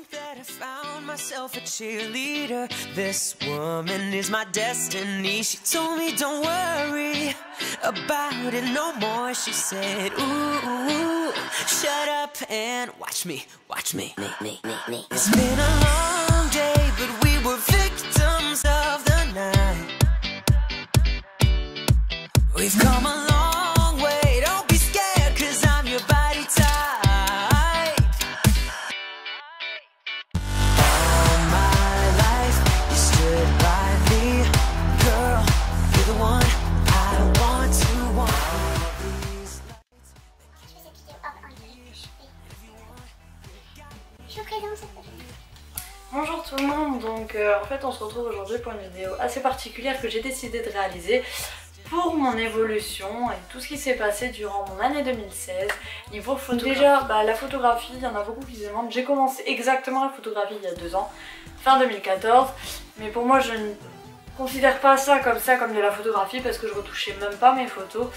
think that I found myself a cheerleader. This woman is my destiny. She told me don't worry about it no more. She said, ooh, shut up and watch me, watch me. It's been a long day, but we were victims of the night. We've come a long way, don't be scared, 'cause I'm your body type. All my life, you stood by me, girl, you're the one I want to want. Je vous présente cette vidéo. Bonjour tout le monde, donc en fait on se retrouve aujourd'hui pour une vidéo assez particulière que j'ai décidé de réaliser pour mon évolution et tout ce qui s'est passé durant mon année 2016 niveau photographie. Déjà la photographie, il y en a beaucoup qui se demandent, j'ai commencé exactement la photographie il y a 2 ans, fin 2014, mais pour moi je ne considère pas ça comme de la photographie parce que je retouchais même pas mes photos.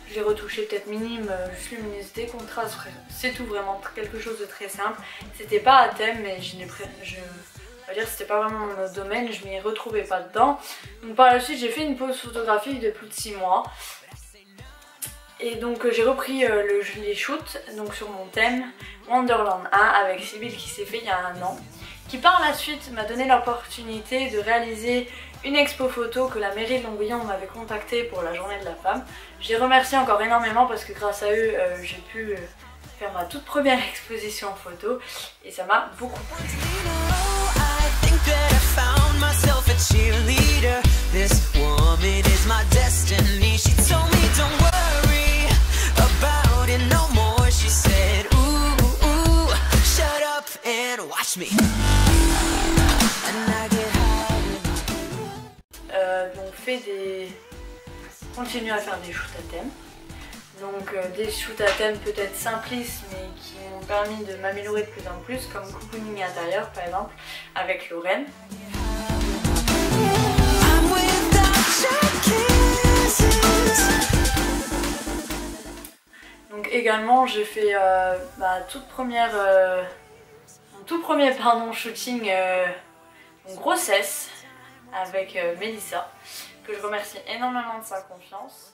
Je les retouchais peut-être minime, juste luminosité, contraste, c'est tout, vraiment quelque chose de très simple. C'était pas à thème, mais on va dire que c'était pas vraiment mon domaine, je m'y retrouvais pas dedans. Donc par la suite j'ai fait une pause photographique de plus de 6 mois. Et donc j'ai repris les shoots donc sur mon thème Wonderland 1 avec Sybille qui s'est fait il y a 1 an. Qui par la suite m'a donné l'opportunité de réaliser une expo photo que la mairie de Longuyon m'avait contactée pour la journée de la femme. Je les remercie encore énormément parce que grâce à eux j'ai pu faire ma toute première exposition photo et ça m'a beaucoup plu. Donc continue à faire des shoots à thème. Donc des shoots à thème peut-être simplistes mais qui m'ont permis de m'améliorer de plus en plus, comme cocooning intérieur par exemple avec Lorraine. Donc également j'ai fait mon tout premier shooting en grossesse avec Mélissa, que je remercie énormément de sa confiance.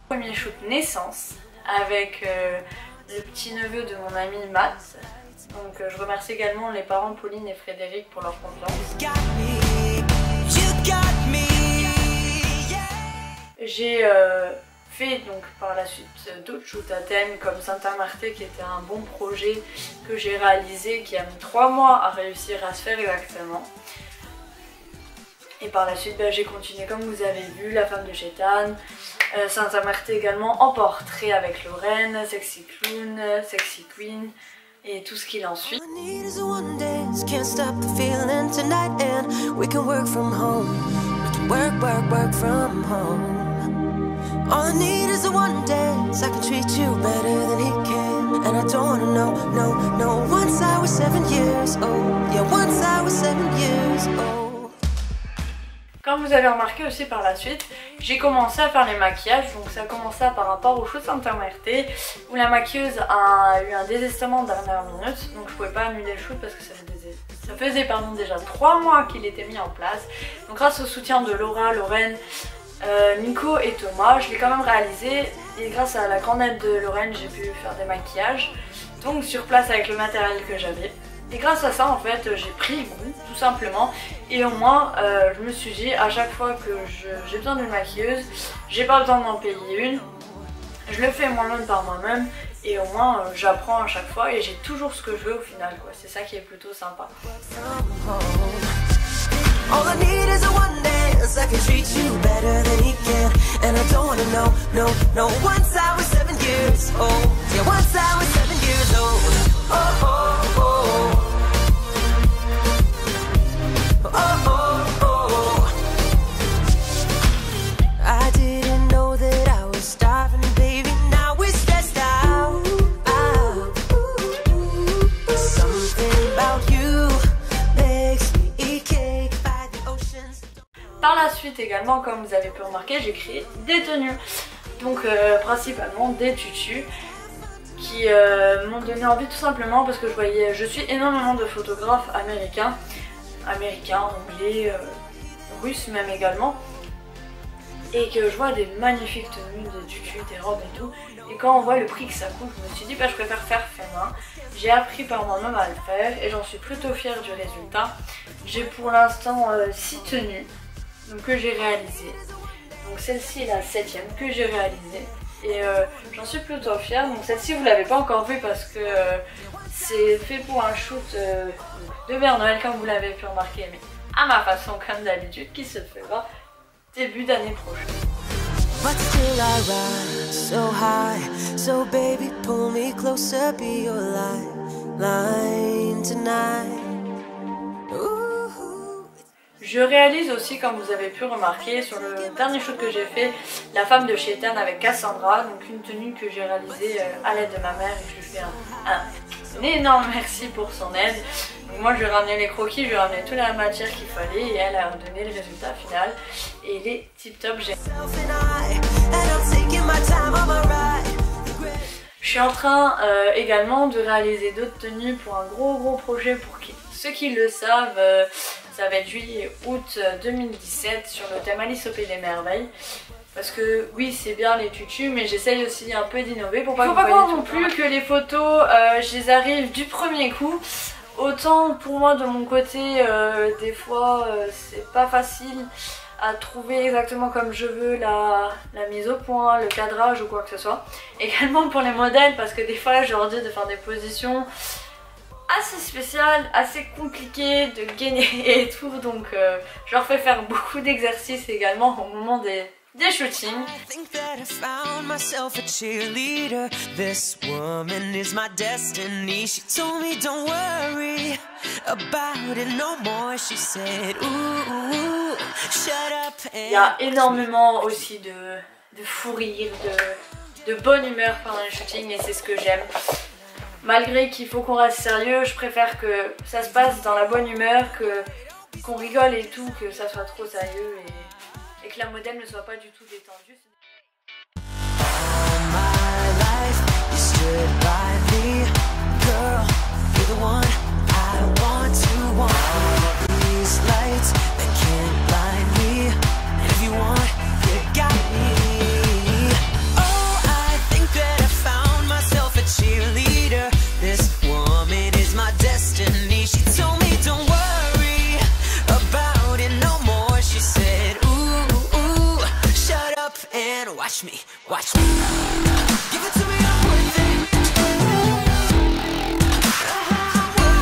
Premier shoot naissance avec le petit neveu de mon ami Matt. Donc je remercie également les parents Pauline et Frédéric pour leur confiance. J'ai fait donc par la suite d'autres shoots à thème comme Saint-Martin qui était un bon projet que j'ai réalisé, qui a mis 3 mois à réussir à se faire exactement. Et par la suite j'ai continué comme vous avez vu, La femme de Chétane, Saint-Martin également en portrait avec Lorraine, Sexy Clown, Sexy Queen et tout ce qu'il en suit. All I need is a one dance, I can treat you better than he can. And I don't wanna know, once I was 7 years old. Yeah, once I was 7 years old. Comme vous avez remarqué aussi par la suite, j'ai commencé à faire les maquillages. Donc ça a commencé par rapport au shoot Saint-Martin où la maquilleuse a eu un désistement de dernière minute. Donc je pouvais pas annuler le shoot parce que ça faisait déjà 3 mois qu'il était mis en place. Donc grâce au soutien de Laura, Lorraine, Nico et Thomas, je l'ai quand même réalisé et grâce à la grande aide de Lorraine j'ai pu faire des maquillages donc sur place avec le matériel que j'avais et grâce à ça en fait j'ai pris goût tout simplement et au moins je me suis dit à chaque fois que j'ai besoin d'une maquilleuse, j'ai pas besoin d'en payer une, je le fais moi-même par moi-même et au moins j'apprends à chaque fois et j'ai toujours ce que je veux au final quoi, c'est ça qui est plutôt sympa. All I need is a one dance, I can treat you better than he can. And I don't wanna know, once I was 7 years old. Yeah, once I was 7 years old. Oh, oh, oh. Oh, oh, oh. I didn't know that I was starving, baby, now we're stressed out. Something about you makes me cake. Par la suite également, comme vous avez pu remarquer, j'ai créé des tenues. Donc principalement des tutus qui m'ont donné envie tout simplement parce que je suis énormément de photographes américains, anglais, russes même également, et que je vois des magnifiques tenues, des tutus, des robes et tout, et quand on voit le prix que ça coûte, je me suis dit bah je préfère faire fait main. J'ai appris par moi-même à le faire et j'en suis plutôt fière du résultat. J'ai pour l'instant 6 tenues donc, que j'ai réalisées. Donc celle-ci est la 7e que j'ai réalisée. Et j'en suis plutôt fière. Donc celle-ci vous l'avez pas encore vue parce que c'est fait pour un shoot de Père Noël comme vous l'avez pu remarquer, mais à ma façon comme d'habitude, qui se fera début d'année prochaine. But still I rise so high, so baby pull me closer, be your line tonight. Je réalise aussi, comme vous avez pu remarquer sur le dernier shoot que j'ai fait, La femme de Shaitan avec Cassandra, donc une tenue que j'ai réalisée à l'aide de ma mère et je lui fais un énorme merci pour son aide. Donc moi je lui ai ramené les croquis, je lui ai ramené toute la matière qu'il fallait et elle a donné le résultat final et il est tip top. Je suis en train également de réaliser d'autres tenues pour un gros projet pour ceux qui le savent. Ça va être juillet-août 2017 sur le thème Alice au Pays des Merveilles. Parce que oui, c'est bien les tutus, mais j'essaye aussi un peu d'innover pour pas que vous voyez non plus que les photos, je les arrive du premier coup. Autant pour moi de mon côté, des fois c'est pas facile à trouver exactement comme je veux la mise au point, le cadrage ou quoi que ce soit. Également pour les modèles, parce que des fois je leur dis de faire des positions assez spécial, assez compliqué de gainer et tout, donc je leur fais faire beaucoup d'exercices également au moment des shootings. Il y a énormément aussi de fou rire, de bonne humeur pendant les shootings et c'est ce que j'aime. Malgré qu'il faut qu'on reste sérieux, je préfère que ça se passe dans la bonne humeur, qu'on rigole et tout, que ça soit trop sérieux et que la modèle ne soit pas du tout détendue. Watch me, watch me. Give it to me, I'm worth it.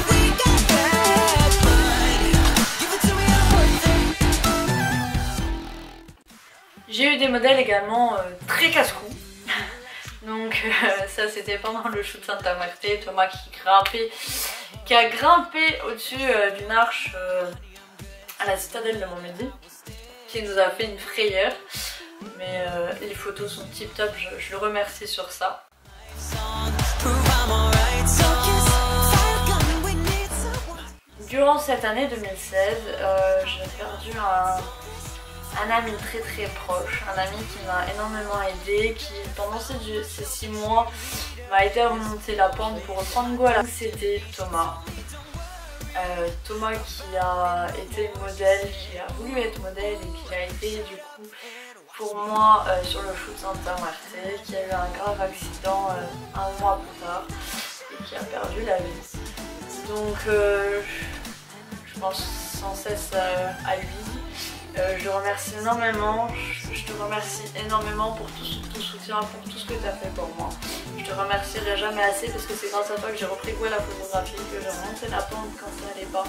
We got that money. Give it to me, I'm worth it. J'ai eu des modèles également très casse-cou. Donc ça c'était pendant le shoot Santa Marte, Thomas qui a grimpé au-dessus d'une arche à la citadelle de Montmédy, qui nous a fait une frayeur. Mais les photos sont tip top, je le remercie sur ça. Durant cette année 2016, j'ai perdu un ami très proche, un ami qui m'a énormément aidé, qui pendant ces 6 mois m'a aidé à remonter la pente pour reprendre goût à la... C'était Thomas. Thomas qui a été modèle, qui a voulu être modèle et qui a été du coup pour moi sur le shoot Santa Marte, qui a eu un grave accident un mois plus tard et qui a perdu la vie. Donc je pense sans cesse à lui. Je le remercie énormément, je te remercie énormément pour tout ton soutien, pour tout ce que tu as fait pour moi. Je te remercierai jamais assez parce que c'est grâce à toi que j'ai repris goût à la photographie, que j'ai remonté la pente quand ça n'allait pas.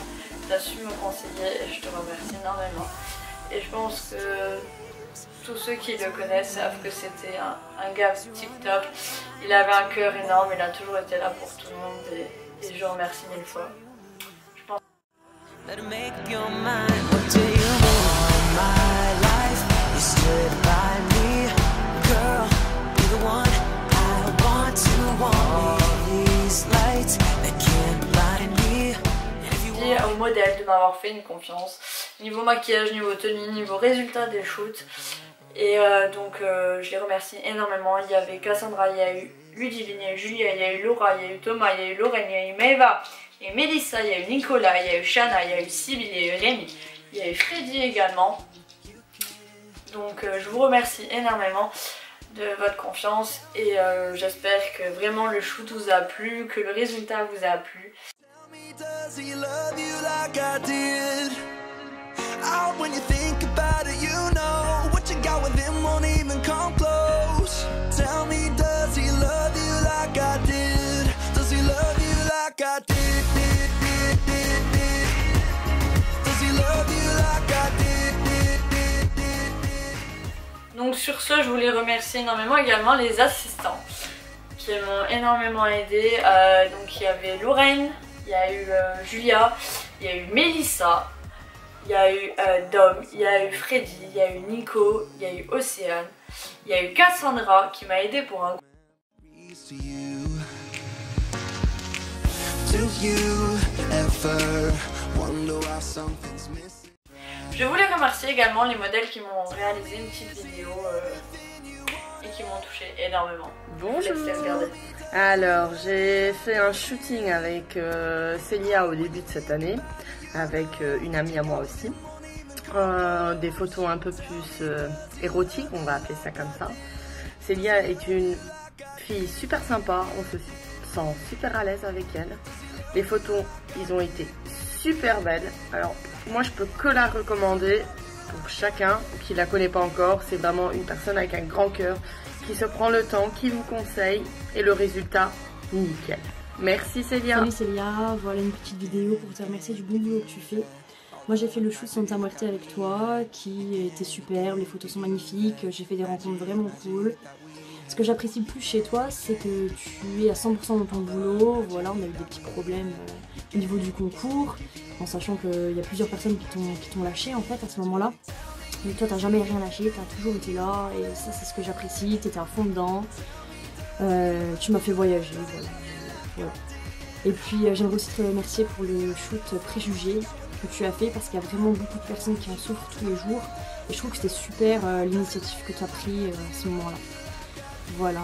Tu as su me conseiller et je te remercie énormément. Et je pense que tous ceux qui le connaissent savent que c'était un gars tip top. Il avait un cœur énorme, il a toujours été là pour tout le monde et je le remercie 1000 fois. Je pense... au modèle de m'avoir fait une confiance niveau maquillage, niveau tenue, niveau résultat des shoots Et donc je les remercie énormément. Il y avait Cassandra, il y a eu Ludivine, il y a eu Julia, il y a eu Laura, il y a eu Thomas, il y a eu Lorraine, il y a eu Maëva, il y a eu Mélissa, il y a eu Nicolas, il y a eu Shana, il y a eu Sybille, il y a eu Rémi, il y a eu Freddy également. Donc je vous remercie énormément de votre confiance et j'espère que vraiment le shoot vous a plu, que le résultat vous a plu. Donc sur ce, je voulais remercier énormément également les assistants qui m'ont énormément aidé. Donc il y avait Lorraine, il y a eu Julia, il y a eu Mélissa, il y a eu Dom, il y a eu Freddy, il y a eu Nico, il y a eu Océane, il y a eu Cassandra qui m'a aidé pour un... Je voulais remercier également les modèles qui m'ont réalisé une petite vidéo et qui m'ont touché énormément. Bonjour. Alors j'ai fait un shooting avec Célia au début de cette année, avec une amie à moi aussi. Des photos un peu plus érotiques, on va appeler ça comme ça. Célia est une fille super sympa, on se sent super à l'aise avec elle. Les photos, ils ont été super belles. Alors moi je peux que la recommander pour chacun qui la connaît pas encore. C'est vraiment une personne avec un grand cœur qui se prend le temps, qui vous conseille et le résultat nickel. Merci Célia. Salut Célia, voilà une petite vidéo pour te remercier du bon boulot que tu fais. Moi j'ai fait le shoot Santa Muerte avec toi qui était superbe, les photos sont magnifiques, j'ai fait des rencontres vraiment cool. Ce que j'apprécie le plus chez toi, c'est que tu es à 100% dans ton boulot. Voilà, on a eu des petits problèmes au niveau du concours, en sachant qu'il y a plusieurs personnes qui t'ont lâché en fait à ce moment-là. Mais toi, t'as jamais rien lâché, t'as toujours été là, et ça, c'est ce que j'apprécie. T'étais à fond dedans. Tu m'as fait voyager, voilà. Et puis, j'aimerais aussi te remercier pour le shoot préjugé que tu as fait, parce qu'il y a vraiment beaucoup de personnes qui en souffrent tous les jours. Et je trouve que c'était super l'initiative que tu as pris à ce moment-là. Voilà,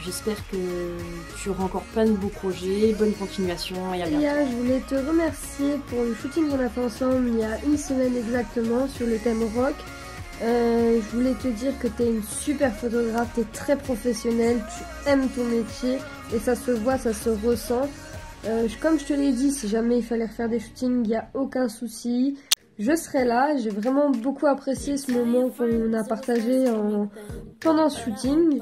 j'espère que tu auras encore plein de beaux projets, bonne continuation et à bientôt. Je voulais te remercier pour le shooting qu'on a fait ensemble il y a une semaine exactement sur le thème rock. Je voulais te dire que tu es une super photographe, tu es très professionnelle, tu aimes ton métier et ça se voit, ça se ressent. Comme je te l'ai dit, si jamais il fallait refaire des shootings, il n'y a aucun souci. Je serai là, j'ai vraiment beaucoup apprécié ce moment qu'on a partagé pendant ce shooting.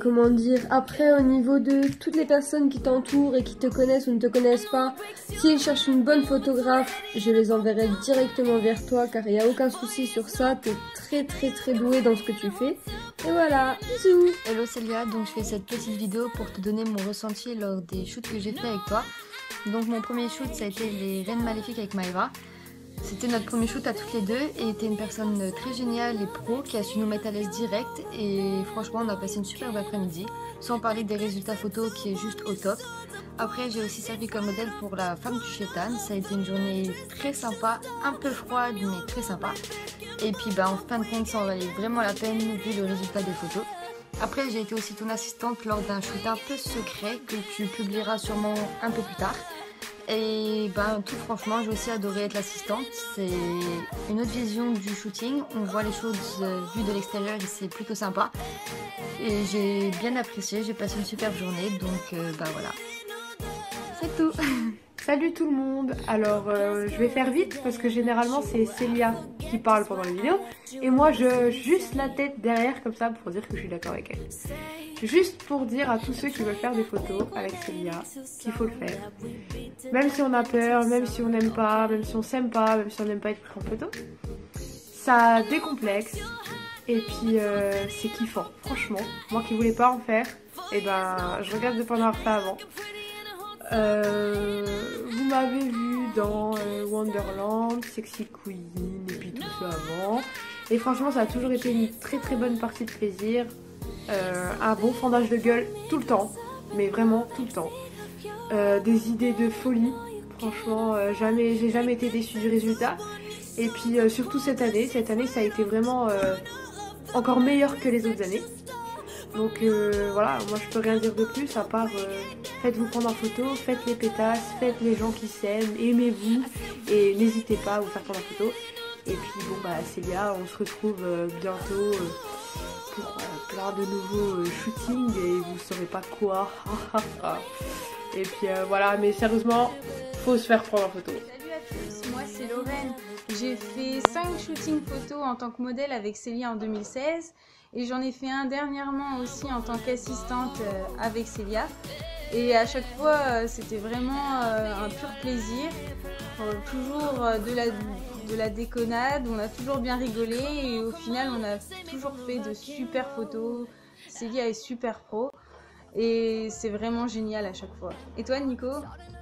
Comment dire, après au niveau de toutes les personnes qui t'entourent et qui te connaissent ou ne te connaissent pas, s'ils cherchent une bonne photographe, je les enverrai directement vers toi car il n'y a aucun souci sur ça, tu es très douée dans ce que tu fais. Et voilà, bisous. Hello Célia, donc je fais cette petite vidéo pour te donner mon ressenti lors des shoots que j'ai fait avec toi. Donc mon premier shoot ça a été les Reines Maléfiques avec Maëva. C'était notre premier shoot à toutes les deux et était une personne très géniale et pro qui a su nous mettre à l'aise direct et franchement on a passé une superbe après-midi, sans parler des résultats photos qui est juste au top. Après j'ai aussi servi comme modèle pour la femme du chétan, ça a été une journée très sympa, un peu froide mais très sympa. Et puis en fin de compte ça en valait vraiment la peine vu le résultat des photos. Après j'ai été aussi ton assistante lors d'un shoot un peu secret que tu publieras sûrement un peu plus tard. Et tout franchement j'ai aussi adoré être l'assistante, c'est une autre vision du shooting, on voit les choses vues de l'extérieur et c'est plutôt sympa. Et j'ai bien apprécié, j'ai passé une superbe journée donc voilà. C'est tout. Salut tout le monde. Alors je vais faire vite parce que généralement c'est Célia qui parle pendant les vidéos et moi je juste la tête derrière comme ça pour dire que je suis d'accord avec elle. Juste pour dire à tous ceux qui veulent faire des photos avec Célia qu'il faut le faire. Même si on a peur, même si on n'aime pas, même si on s'aime pas, même si on n'aime pas être pris en photo, ça décomplexe et puis c'est kiffant. Franchement, moi qui voulais pas en faire, et je regrette de pas en avoir fait avant. Vous m'avez vu dans Wonderland, Sexy Queen et puis tout ça avant. Et franchement ça a toujours été une très bonne partie de plaisir. Un bon fendage de gueule tout le temps, mais vraiment tout le temps. Des idées de folie, franchement j'ai jamais été déçue du résultat. Et puis surtout cette année ça a été vraiment encore meilleure que les autres années. Donc voilà, moi je peux rien dire de plus à part faites-vous prendre en photo, faites les pétasses, faites les gens qui s'aiment, aimez-vous et n'hésitez pas à vous faire prendre en photo. Et puis bon bah Célia, on se retrouve bientôt pour plein de nouveaux shootings et vous saurez pas quoi. Et puis voilà, mais sérieusement, faut se faire prendre en photo. Salut à tous, moi c'est Lorraine. J'ai fait 5 shootings photos en tant que modèle avec Célia en 2016 et j'en ai fait un dernièrement aussi en tant qu'assistante avec Célia. Et à chaque fois c'était vraiment un pur plaisir, toujours de la déconnade, on a toujours bien rigolé et au final on a toujours fait de super photos. Célia est super pro et c'est vraiment génial à chaque fois. Et toi Nico?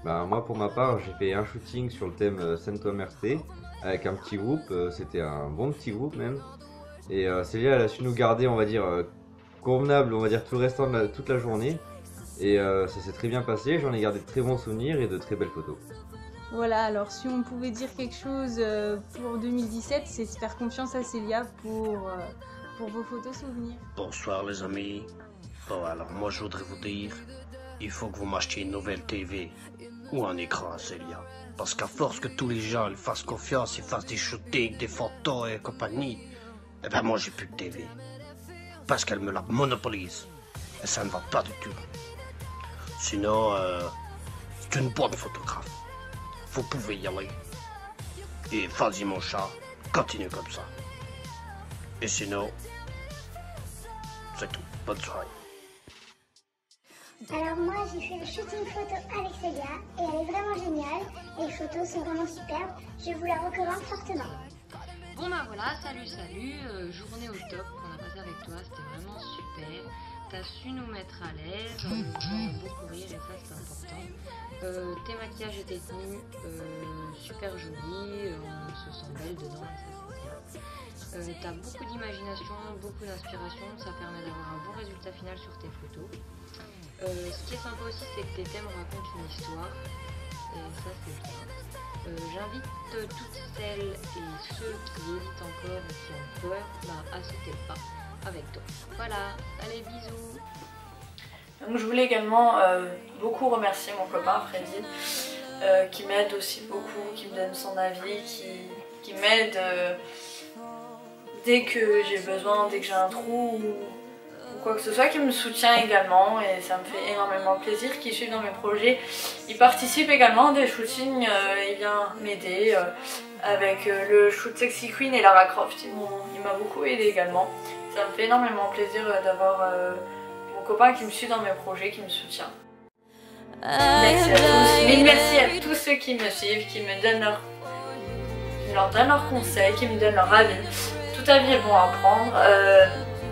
Moi pour ma part j'ai fait un shooting sur le thème Saint-Omer-T avec un petit groupe, c'était un bon petit groupe même. Et Célia elle a su nous garder on va dire convenable on va dire tout le restant de toute la journée. Et ça s'est très bien passé, j'en ai gardé de très bons souvenirs et de très belles photos. Voilà, alors si on pouvait dire quelque chose pour 2017, c'est de faire confiance à Célia pour vos photos souvenirs. Bonsoir les amis. Bon alors moi je voudrais vous dire, il faut que vous m'achetiez une nouvelle TV ou un écran à Célia. Parce qu'à force que tous les gens ils fassent confiance, ils fassent des shootings, des photos et compagnie, eh ben moi j'ai plus de TV. Parce qu'elle me la monopolise. Et ça ne va pas du tout. Sinon, c'est une bonne photographe. Vous pouvez y aller. Et vas-y mon chat, continue comme ça. Et sinon, c'est tout. Bonne soirée. Alors moi j'ai fait le shooting photo avec Célia et elle est vraiment géniale. Les photos sont vraiment superbes. Je vous la recommande fortement. Bon bah voilà, salut, journée au top qu'on a passé avec toi, c'était vraiment super. T'as su nous mettre à l'aise, on a beaucoup rire et ça c'est important. Tes maquillages étaient tenus super jolis, on se sent belle dedans et ça c'est bien. T'as beaucoup d'imagination, beaucoup d'inspiration, ça permet d'avoir un bon résultat final sur tes photos. Ce qui est sympa aussi c'est que tes thèmes racontent une histoire et ça c'est bien. J'invite toutes celles et ceux qui hésitent encore et qui ont peur à sauter le pas avec toi. Voilà, allez bisous. Donc je voulais également beaucoup remercier mon copain Freddy qui m'aide aussi beaucoup, qui me donne son avis, qui m'aide dès que j'ai besoin, dès que j'ai un trou ou quoi que ce soit, qui me soutient également et ça me fait énormément plaisir qu'il suive dans mes projets. Il participe également à des shootings, il vient m'aider avec le shoot Sexy Queen et Lara Croft, il m'a beaucoup aidé également. Ça me fait énormément plaisir d'avoir mon copain qui me suit dans mes projets, qui me soutient. Merci à tous, mille merci à tous ceux qui me suivent, qui leur donnent leurs conseils, qui me donnent leur avis. Tout avis est bon à prendre.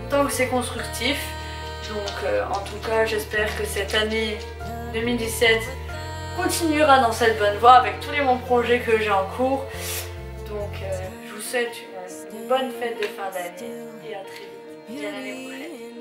Tant que c'est constructif. Donc en tout cas j'espère que cette année 2017 continuera dans cette bonne voie avec tous les bons projets que j'ai en cours. Donc je vous souhaite une bonne fête de fin d'année et à très vite. À l'année prochaine.